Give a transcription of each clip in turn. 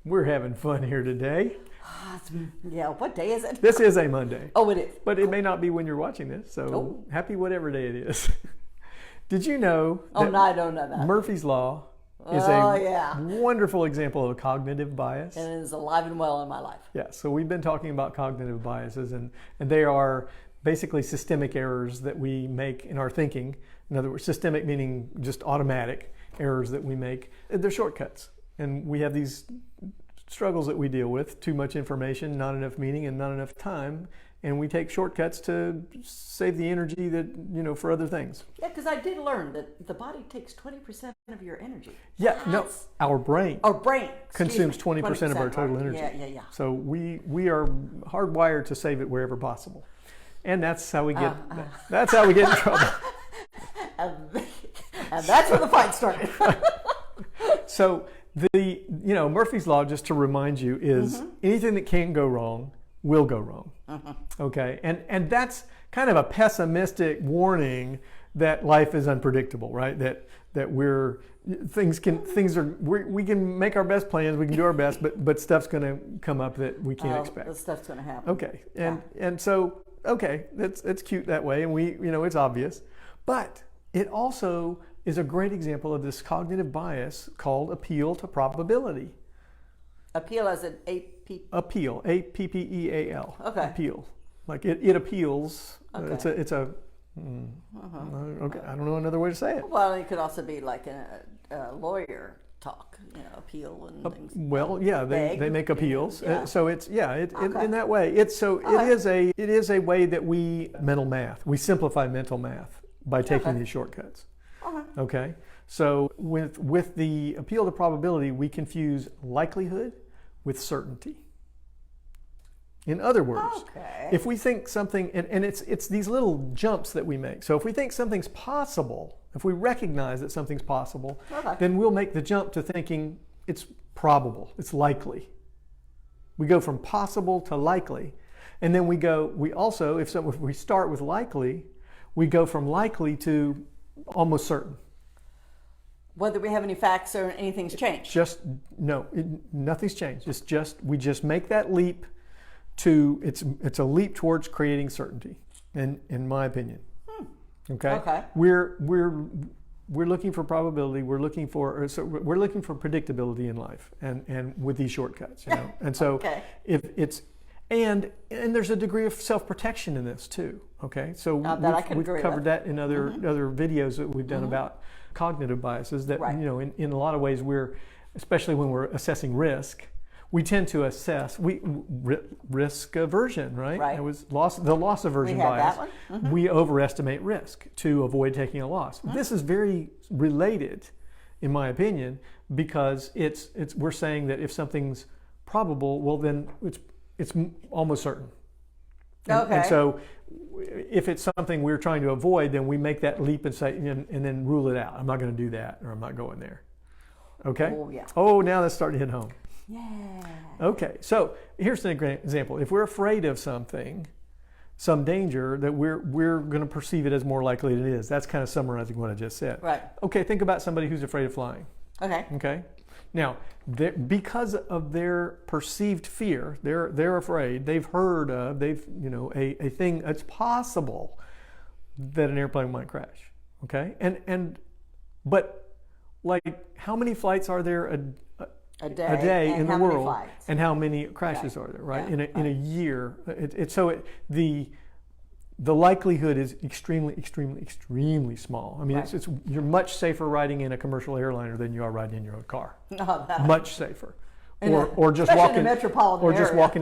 We're having fun here today. Yeah, what day is it? This is a Monday. Oh, it is. But it may not be when you're watching this, so happy whatever day it is. Did you know that no, I don't know that. Murphy's Law is wonderful example of a cognitive bias? And it is alive and well in my life. Yeah, so we've been talking about cognitive biases, and they are basically systemic errors that we make in our thinking. In other words, systemic meaning just automatic errors that we make. They're shortcuts. And we have these struggles that we deal with, too much information, not enough meaning, and not enough time. And we take shortcuts to save the energy that, for other things. Yeah, because I did learn that the body takes 20% of your energy. Yeah, no, our brain. Consumes 20% of our total energy. Yeah. So we are hardwired to save it wherever possible. And that's how we get that's how we get in trouble. And that's where the fight started. So the Murphy's Law, just to remind you, is anything that can go wrong will go wrong. Okay, and that's kind of a pessimistic warning that life is unpredictable, right? That we can make our best plans, we can do our best, but stuff's going to come up that we can't expect. The stuff's going to happen. Okay, and so it's cute that way, and it's obvious, but it also is a great example of this cognitive bias called appeal to probability. Appeal as an A-P... Appeal, A-P-P-E-A-L. Okay. Appeal. Like it appeals. Okay. It's a okay, I don't know another way to say it. Well, it could also be like a lawyer talk, appeal and things. Well, yeah, they make appeals. Yeah. So it's in that way. It is a way that we simplify mental math by taking these shortcuts. Okay. So with the appeal to probability, we confuse likelihood with certainty. In other words, if we think something, and it's these little jumps that we make. So if we think something's possible, if we recognize that something's possible, then we'll make the jump to thinking it's probable, it's likely. We go from possible to likely. And then if we start with likely, we go from likely to almost certain. Whether we have any facts or anything's changed? Nothing's changed. It's just, we just make that leap to, it's a leap towards creating certainty, in my opinion. Okay? We're looking for probability, we're looking for predictability in life, and with these shortcuts, And so if it's, and there's a degree of self-protection in this too, okay? So we've covered that in other videos that we've done about cognitive biases that, in a lot of ways especially when we're assessing risk, we tend to assess risk aversion, right? Right. It was the loss aversion bias. That one. We overestimate risk to avoid taking a loss. This is very related, in my opinion, because we're saying that if something's probable, well then it's almost certain. And so if it's something we're trying to avoid, then we make that leap and say, and then rule it out. I'm not going to do that, or I'm not going there. Okay? Oh, yeah. Oh, now that's starting to hit home. Yeah. Okay, so here's an example. If we're afraid of something, some danger, that we're going to perceive it as more likely than it is. That's kind of summarizing what I just said. Right. Okay, think about somebody who's afraid of flying. Okay. Now, because of their perceived fear, they're afraid. They've heard of a thing. It's possible that an airplane might crash. Okay, but like, how many flights are there a day in the world, and how many crashes are there? Right, in a year. The likelihood is extremely small. I mean, you're much safer riding in a commercial airliner than you are riding in your own car. Much safer. Or just walking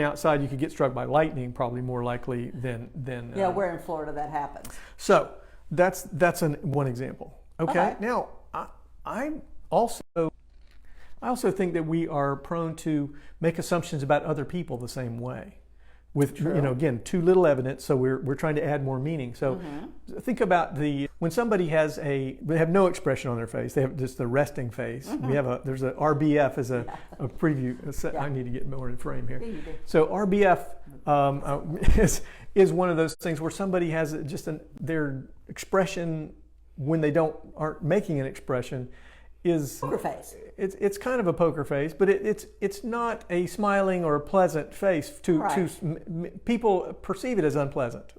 outside, you could get struck by lightning, probably more likely than where in Florida that happens. So that's one example. Okay. Now I also think that we are prone to make assumptions about other people the same way. With again, too little evidence, so we're trying to add more meaning. So think about when somebody they have no expression on their face, they have just the resting face. There's a RBF as a preview. I need to get more in frame here. So RBF is one of those things where somebody has just their expression when they aren't making an expression is Poker face. It's kind of a poker face, but it's not a smiling or pleasant face. People perceive it as unpleasant,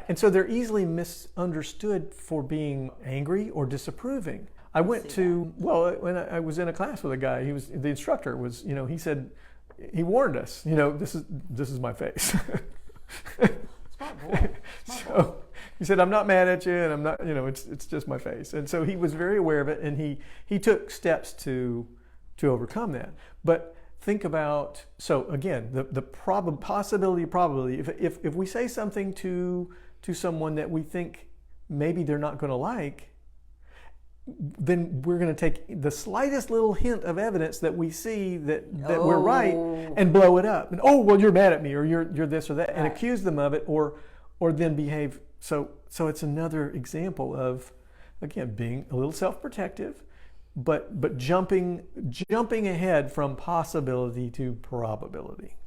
and so they're easily misunderstood for being angry or disapproving. I went to when I was in a class with a guy. The instructor was, he said, he warned us, this is my face. Smart boy. So he said, I'm not mad at you, and I'm not, it's just my face. And so he was very aware of it, and he took steps to overcome that. But think about, so again, the possibility, probability. If we say something to someone that we think maybe they're not going to like, then we're going to take the slightest little hint of evidence that we see that we're right and blow it up. And well, you're mad at me, or you're this or that, and accuse them of it, or then behave. So it's another example of, again, being a little self-protective, but jumping ahead from possibility to probability.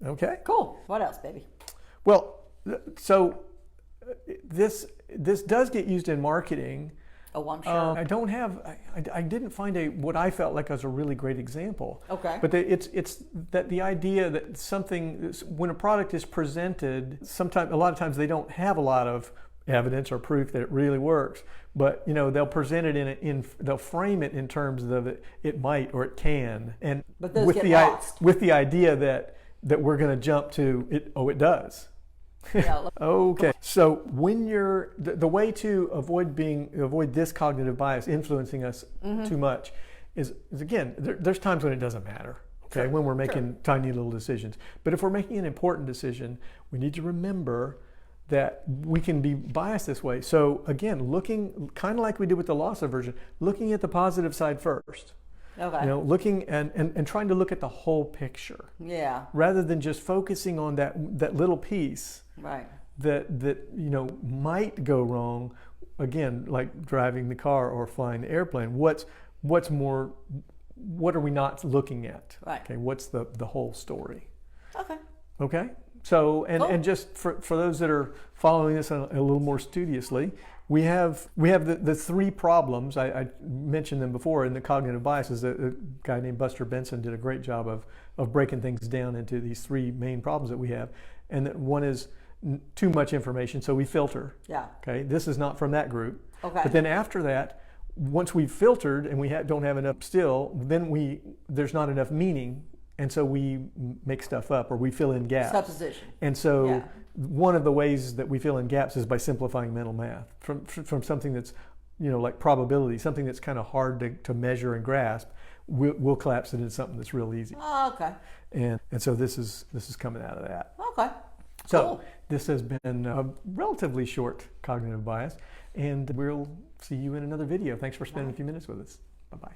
Okay? Cool. What else, baby? Well, so this does get used in marketing. Oh, I'm sure. I didn't find what I felt like was a really great example. Okay. But it's that the idea that when a product is presented, a lot of times they don't have a lot of evidence or proof that it really works, but they'll present it they'll frame it in terms of it might or it can, and but those get lost. With the idea that we're going to jump to it. Oh, it does. Yeah. Okay, so when the way to avoid this cognitive bias influencing us too much is again, there's times when it doesn't matter. Okay, when we're making tiny little decisions. But if we're making an important decision, we need to remember that we can be biased this way. So again, looking kind of like we did with the loss aversion, looking at the positive side first. Okay. Looking and trying to look at the whole picture. Yeah. Rather than just focusing on that little piece. Right. That might go wrong. Again, like driving the car or flying the airplane. What are we not looking at? Right. Okay. What's the whole story? Okay. Okay. So Cool. and just for those that are following this a little more studiously, we have the three problems. I mentioned them before in the cognitive biases. A guy named Buster Benson did a great job of breaking things down into these three main problems that we have. And that one is too much information, so we filter. Yeah. Okay. This is not from that group. Okay. But then after that, once we've filtered and we don't have enough still, then there's not enough meaning, and so we make stuff up or we fill in gaps. Supposition. And so one of the ways that we fill in gaps is by simplifying mental math from something that's like probability, something that's kind of hard to measure and grasp. We'll collapse it into something that's real easy. Oh, okay. And so this is coming out of that. Okay. So cool. This has been a relatively short cognitive bias, and we'll see you in another video. Thanks for spending a few minutes with us. Bye-bye.